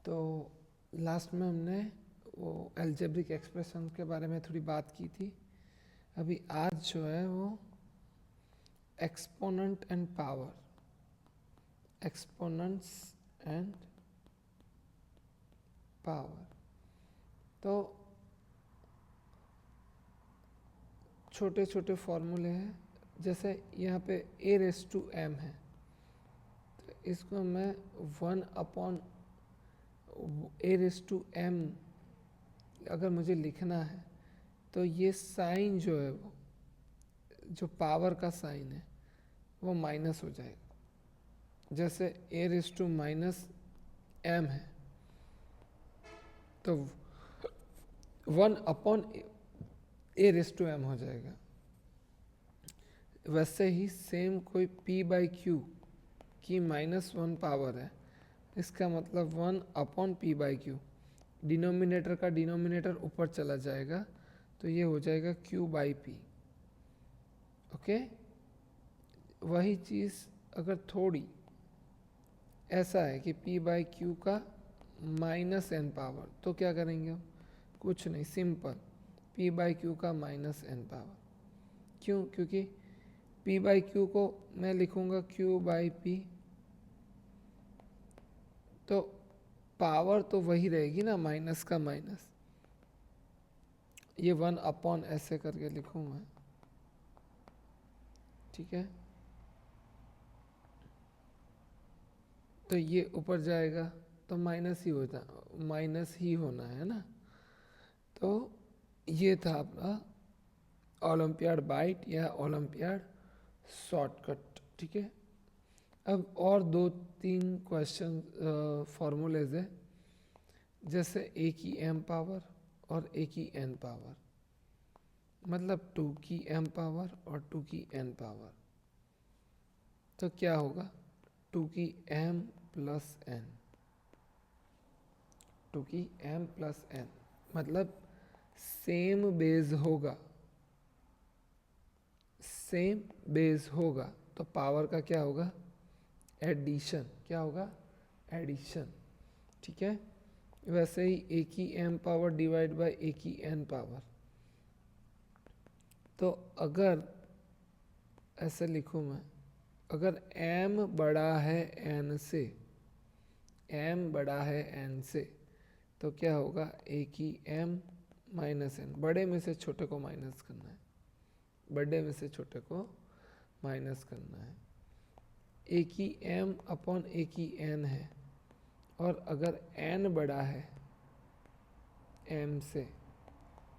तो लास्ट में हमने वो एल्जेब्रिक एक्सप्रेशन के बारे में थोड़ी बात की थी। अभी आज जो है वो exponent and power, exponents and power. तो छोटे छोटे फॉर्मूले हैं, जैसे यहाँ पे a रेस टू m है, तो इसको मैं 1 upon a raise to m अगर मुझे लिखना है तो ये साइन जो है वो जो पावर का साइन है वो माइनस हो जाएगा। जैसे a raise to minus m है तो 1 upon a raise to m हो जाएगा। वैसे ही सेम कोई p बाई क्यू की -1 पावर है, इसका मतलब 1 upon p by q, denominator का डिनोमिनेटर ऊपर चला जाएगा तो ये हो जाएगा q बाई पी। ओके, वही चीज़ अगर थोड़ी ऐसा है कि p बाई क्यू का -n पावर, तो क्या करेंगे हम? कुछ नहीं, सिंपल p बाई क्यू का -n पावर। क्यों? क्योंकि p बाई क्यू को मैं लिखूंगा q बाई पी, तो पावर तो वही रहेगी ना, माइनस का माइनस। ये 1 अपॉन ऐसे करके लिखूँ मैं, ठीक है। तो ये ऊपर जाएगा तो माइनस ही होना है ना। तो ये था अपना ओलंपियाड बाइट या ओलंपियाड शॉर्टकट, ठीक है। अब और 2-3 क्वेश्चन फॉर्मूलेज है, जैसे a की m पावर और a की n पावर, मतलब 2 की m पावर और 2 की n पावर। तो क्या होगा? 2 की m प्लस n, 2 की m प्लस n, मतलब सेम बेस होगा, सेम बेस होगा तो पावर का क्या होगा? एडिशन। क्या होगा? एडिशन, ठीक है। वैसे ही a की m power divide by a की n पावर, तो अगर ऐसे लिखूं मैं, अगर m बड़ा है n से, m बड़ा है n से, तो क्या होगा? a की m माइनस n, बड़े में से छोटे को माइनस करना है, बड़े में से छोटे को माइनस करना है। a की m अपॉन a की n है, और अगर n बड़ा है m से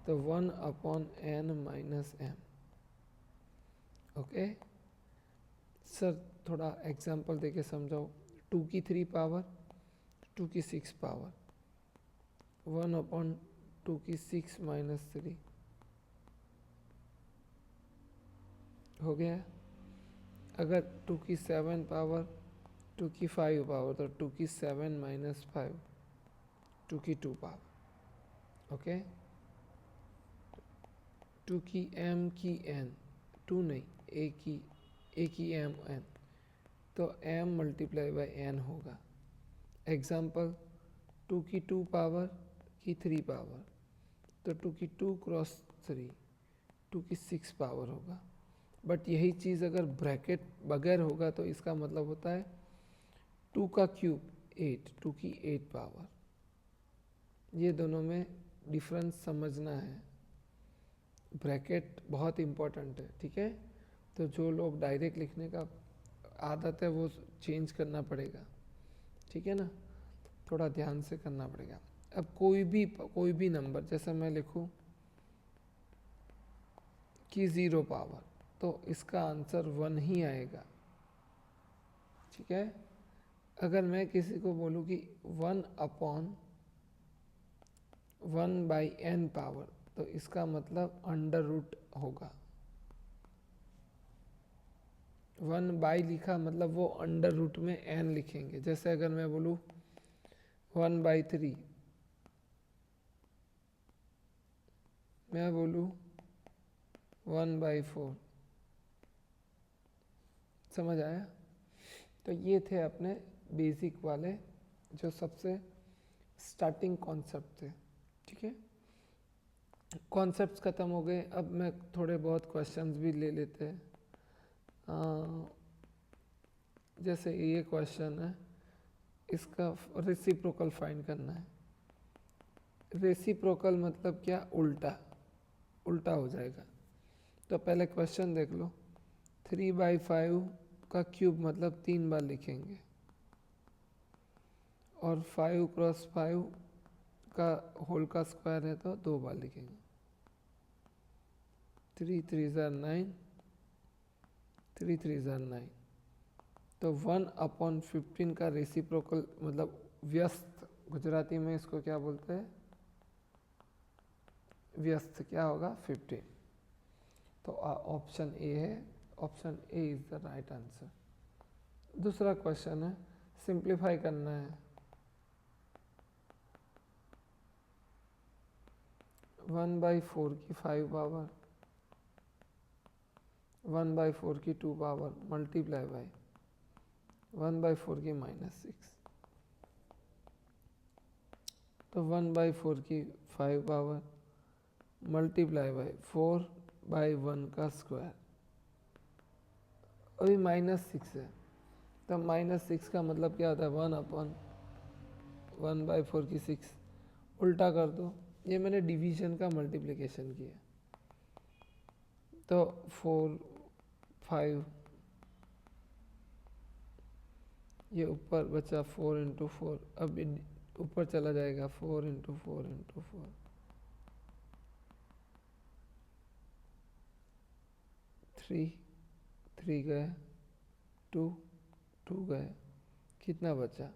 तो 1 upon n minus m। Okay sir, थोड़ा एग्जांपल देके समझाओ। 2 की 3 पावर, 2 की 6 पावर, 1 अपॉन 2 की 6 माइनस 3 हो गया। अगर 2 की 7 पावर, 2 की 5 पावर, तो 2 की 7 माइनस 5, 2 की 2 पावर। ओके, 2 की m की n, 2 नहीं, a की m n, तो m मल्टीप्लाई बाय n होगा। एग्जाम्पल, 2 की 2 पावर की 3 पावर, तो 2 की 2 क्रॉस 3, 2 की 6 पावर होगा। बट यही चीज़ अगर ब्रैकेट बगैर होगा तो इसका मतलब होता है 2 का क्यूब 8, 2 की 8 पावर। ये दोनों में डिफरेंस समझना है, ब्रैकेट बहुत इम्पोर्टेंट है, ठीक है। तो जो लोग डायरेक्ट लिखने का आदत है वो चेंज करना पड़ेगा, ठीक है ना, थोड़ा ध्यान से करना पड़ेगा। अब कोई भी नंबर, जैसे मैं लिखूं कि 0 पावर, तो इसका आंसर 1 ही आएगा, ठीक है। अगर मैं किसी को बोलूं कि 1 अपॉन 1 बाई n पावर, तो इसका मतलब अंडर रूट होगा। 1 बाई लिखा मतलब वो अंडर रूट में n लिखेंगे। जैसे अगर मैं बोलूं 1 बाई 3, मैं बोलूं 1 बाई 4, समझ आया? तो ये थे अपने बेसिक वाले जो सबसे स्टार्टिंग कॉन्सेप्ट थे। ठीक है, कॉन्सेप्ट्स ख़त्म हो गए। अब मैं थोड़े बहुत क्वेश्चंस भी ले लेते हैं। जैसे ये क्वेश्चन है, इसका रेसिप्रोकल फाइंड करना है। रेसिप्रोकल मतलब क्या? उल्टा, उल्टा हो जाएगा। तो पहले क्वेश्चन देख लो। 3/5 का क्यूब मतलब 3 बार लिखेंगे, और 5 क्रॉस 5 का होल का स्क्वायर है तो 2 बार लिखेंगे। 3 3 ज़ा 9, 3 3 ज़ा 9। तो 1/15 का रेसिप्रोकल मतलब व्यस्त, गुजराती में इसको क्या बोलते हैं? व्यस्त। क्या होगा? 15। तो ऑप्शन ए है, option A is the right answer. दूसरा क्वेश्चन है, सिंप्लीफाई करना है। 1/4 की 5 पावर, 1/4 की 2 पावर मल्टीप्लाई बाय 1/4 की -6। तो 1/4 की 5 पावर मल्टीप्लाई बाय 4/1 का स्क्वायर। अभी -6 है, तो -6 का मतलब क्या होता है? 1/1/4 की 6। उल्टा कर दो। ये मैंने डिवीजन का मल्टीप्लिकेशन किया। तो 4 5, ये ऊपर बचा 4 इंटू 4। अब ऊपर चला जाएगा 4 इंटू 4 इंटू 4। 3 गए, 2 गए, कितना बचा?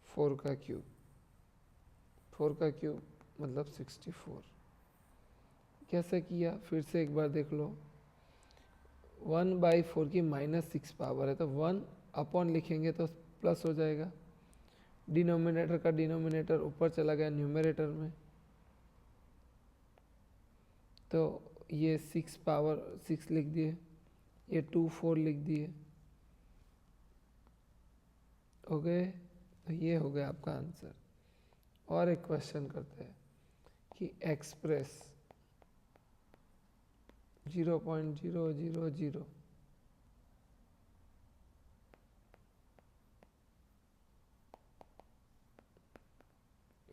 4 का क्यूब। 4 का क्यूब मतलब 64। कैसे किया? फिर से एक बार देख लो। 1/4 की -6 पावर है, तो 1 लिखेंगे तो प्लस हो जाएगा। डिनोमिनेटर का डिनोमिनेटर ऊपर चला गया न्यूमरेटर में, तो ये 6 पावर 6 लिख दिए, ये 2 4 लिख दिए। हो गए? तो ये हो गया आपका आंसर। और एक क्वेश्चन करते हैं कि एक्सप्रेस 0.000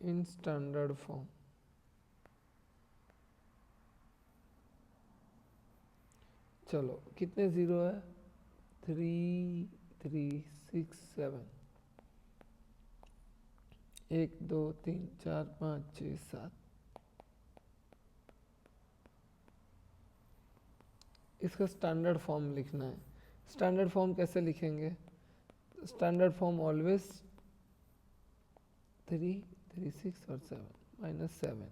इन स्टैंडर्ड फॉर्म। चलो, कितने ज़ीरो है? 3 3 6 7, 1 2 3 4 5 6 7। इसका स्टैंडर्ड फॉर्म लिखना है। स्टैंडर्ड फॉर्म कैसे लिखेंगे? स्टैंडर्ड फॉर्म ऑलवेज 3 3 6 और 7 -7।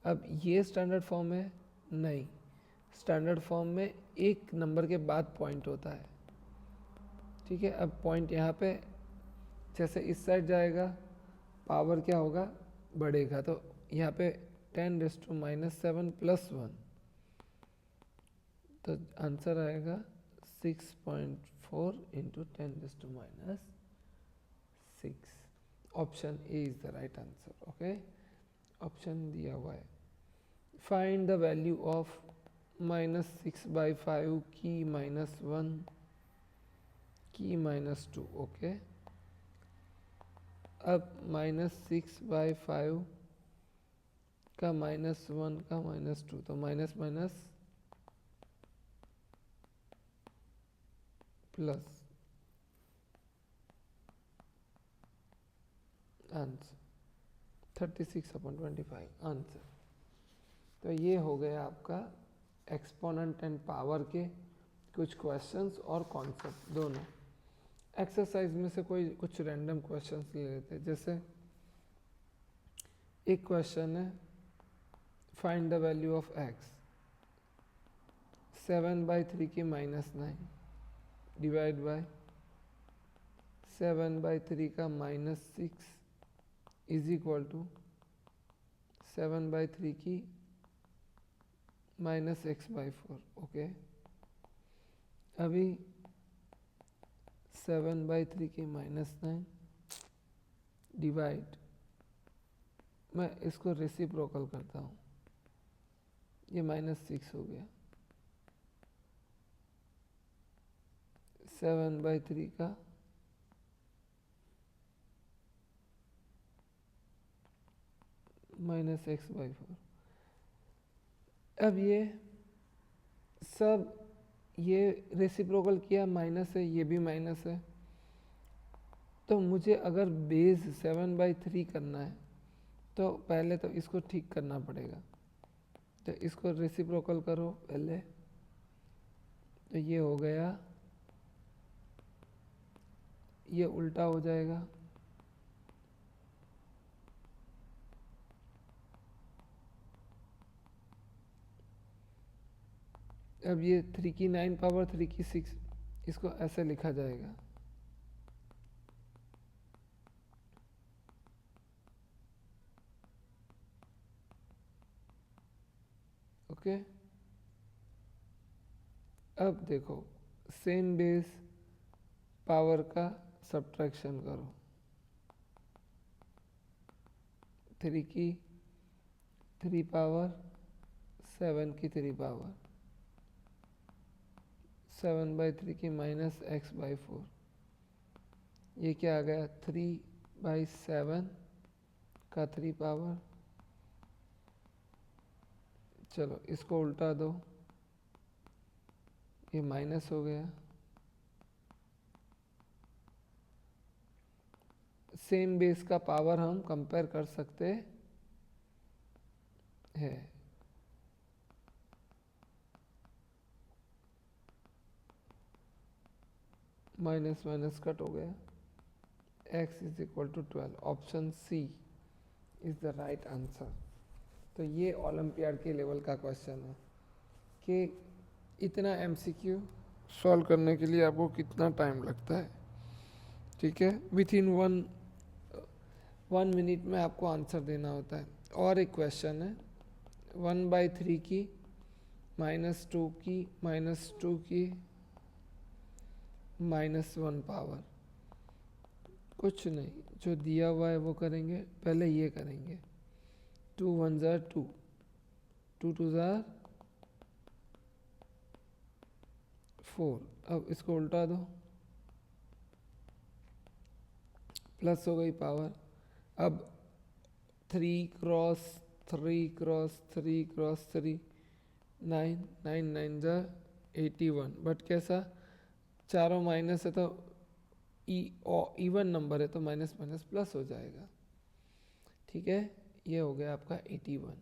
अब ये स्टैंडर्ड फॉर्म है? नहीं, स्टैंडर्ड फॉर्म में एक नंबर के बाद पॉइंट होता है। ठीक है, अब पॉइंट यहाँ पे जैसे इस साइड जाएगा, पावर क्या होगा? बढ़ेगा। तो यहाँ पे 10⁻⁻7 + 1, तो आंसर आएगा 6.4 into 10⁻6। Option A is the right answer. Okay, option दिया हुआ है। फाइंड द वैल्यू ऑफ -6/5 की -1 की -2। ओके, अब -6/5 का -1 का -2, तो minus minus plus, answer 36/25 answer. तो ये हो गया आपका एक्सपोनेंट एंड पावर के कुछ क्वेश्चंस और कॉन्सेप्ट दोनों। एक्सरसाइज में से कोई कुछ रैंडम क्वेश्चंस ले लेते हैं। जैसे एक क्वेश्चन है, find the value of x. 7/3 की -9 डिवाइड बाय 7/3 का -6 इज इक्वल टू 7/3 की -x/4। ओके, अभी 7/3 की -9 डिवाइड, मैं इसको रेसिप्रोकल करता हूँ, ये -6 हो गया। 7/3 का -x/4। अब ये सब, ये रेसिप्रोकल किया, माइनस है, ये भी माइनस है, तो मुझे अगर बेस 7/3 करना है तो पहले तो इसको ठीक करना पड़ेगा। तो इसको रेसिप्रोकल करो पहले, तो ये हो गया, ये उल्टा हो जाएगा, अब ये 3 की 9 पावर 3 की 6, इसको ऐसे लिखा जाएगा। ओके, अब देखो सेम बेस पावर का सब्ट्रैक्शन करो, 3 की 3 पावर, 7 की 3 पावर, 7/3 की -x/4, ये क्या आ गया, 3/7 का 3 पावर। चलो इसको उल्टा दो, ये माइनस हो गया। सेम बेस का पावर हम कंपेयर कर सकते हैं, माइनस माइनस कट हो गया, x = 12। Option C is the right answer. तो ये ओलंपियाड के लेवल का क्वेश्चन है कि इतना MCQ सॉल्व करने के लिए आपको कितना टाइम लगता है। ठीक है, विथिन 1 मिनट में आपको आंसर देना होता है। और एक क्वेश्चन है, 1/3 की -2 की -2 की -1 पावर, कुछ नहीं, जो दिया हुआ है वो करेंगे। पहले ये करेंगे, 2 1 ज़ा 2, 2 2 ज़ा 4। अब इसको उल्टा दो, प्लस हो गई पावर। अब 3 क्रॉस 3 क्रॉस 3 क्रॉस 3, 9 9 9 ज़ा 81। बट कैसा, चारों माइनस है तो इवन नंबर है तो माइनस माइनस प्लस हो जाएगा। ठीक है, ये हो गया आपका 81।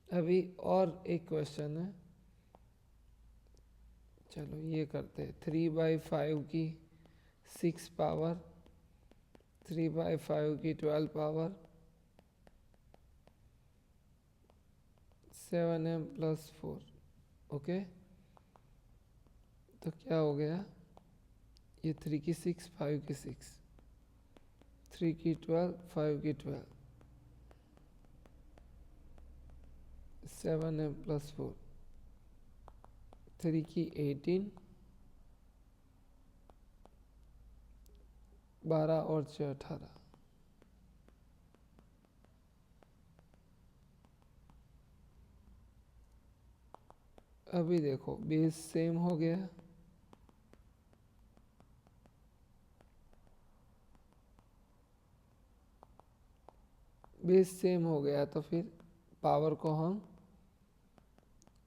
अभी और एक क्वेश्चन है, चलो ये करते हैं। 3/5 की 6 पावर, 3/5 की 12 पावर, 7m + 4। ओके, तो क्या हो गया, ये 3 की 6, 5 की 6, 3 की 12, 5 की 12, 7m + 4, 3 की 18, 12 और 6 18। अभी देखो बेस सेम हो गया, बेस सेम हो गया तो फिर पावर को हम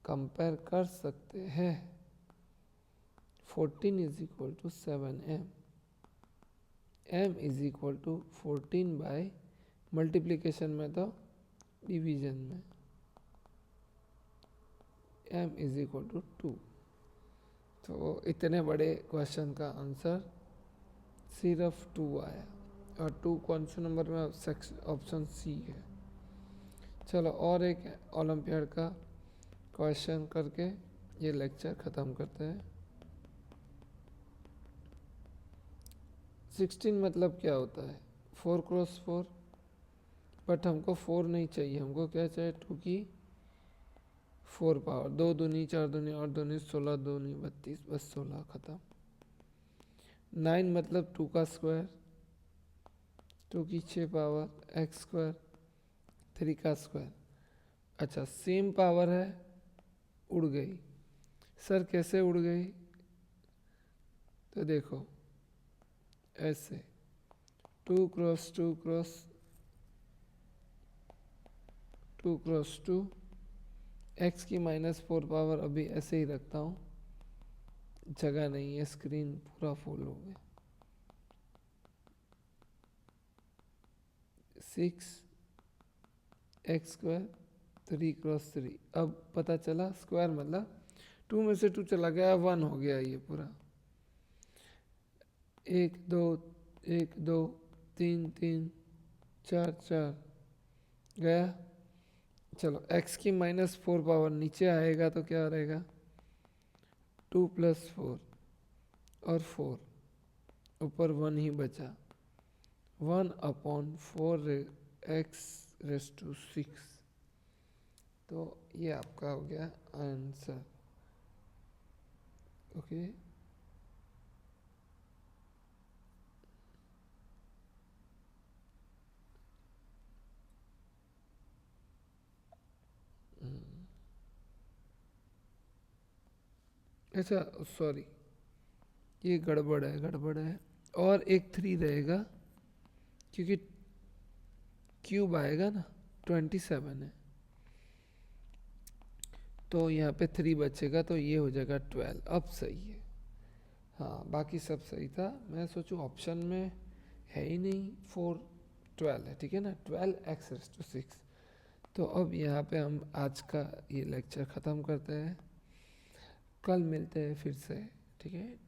कंपेयर कर सकते हैं। 14 = 7m, m = 14 बाय मल्टीप्लिकेशन में तो डिवीजन में, m = 2। तो इतने बड़े क्वेश्चन का आंसर सिर्फ 2 आया, और 2 कौन से नंबर में, ऑप्शन सी है। चलो और एक ओलंपियाड का क्वेश्चन करके ये लेक्चर ख़त्म करते हैं। 16 मतलब क्या होता है, 4 क्रॉस 4, बट हमको 4 नहीं चाहिए, हमको क्या चाहिए, 2 की 4 पावर, 2 दूनी 4 दूनी 8 दूनी 16 दूनी 32, बस 16 ख़त्म। 9 मतलब 2 का स्क्वायर, 2 की 6 पावर एक्स स्क्वायर 3 का स्क्वायर। अच्छा सेम पावर है, उड़ गई। सर कैसे उड़ गई? तो देखो ऐसे 2 क्रॉस 2 क्रॉस 2 क्रॉस 2, एक्स की -4 पावर अभी ऐसे ही रखता हूँ, जगह नहीं है, स्क्रीन पूरा फुल हो गया। 6 एक्स स्क्वायर 3 क्रॉस 3। अब पता चला स्क्वायर मतलब 2 में से 2 चला गया, 1 हो गया ये पूरा। 1 2 1 2 3 3 4 4 गया। चलो x की -4 पावर नीचे आएगा तो क्या रहेगा? 2 + 4 और 4, ऊपर 1 ही बचा। 1/4 x⁻⁶। तो ये आपका हो गया आंसर। ओके अच्छा सॉरी, ये गड़बड़ है। और एक 3 रहेगा क्योंकि क्यूब आएगा ना, 27 है, तो यहाँ पे 3 बचेगा, तो ये हो जाएगा 12। अब सही है। हाँ बाकी सब सही था। मैं सोचूं ऑप्शन में है ही नहीं 4, 12 है, ठीक है ना, 12x⁻⁶। तो अब यहाँ पे हम आज का ये लेक्चर ख़त्म करते हैं, कल मिलते हैं फिर से, ठीक है।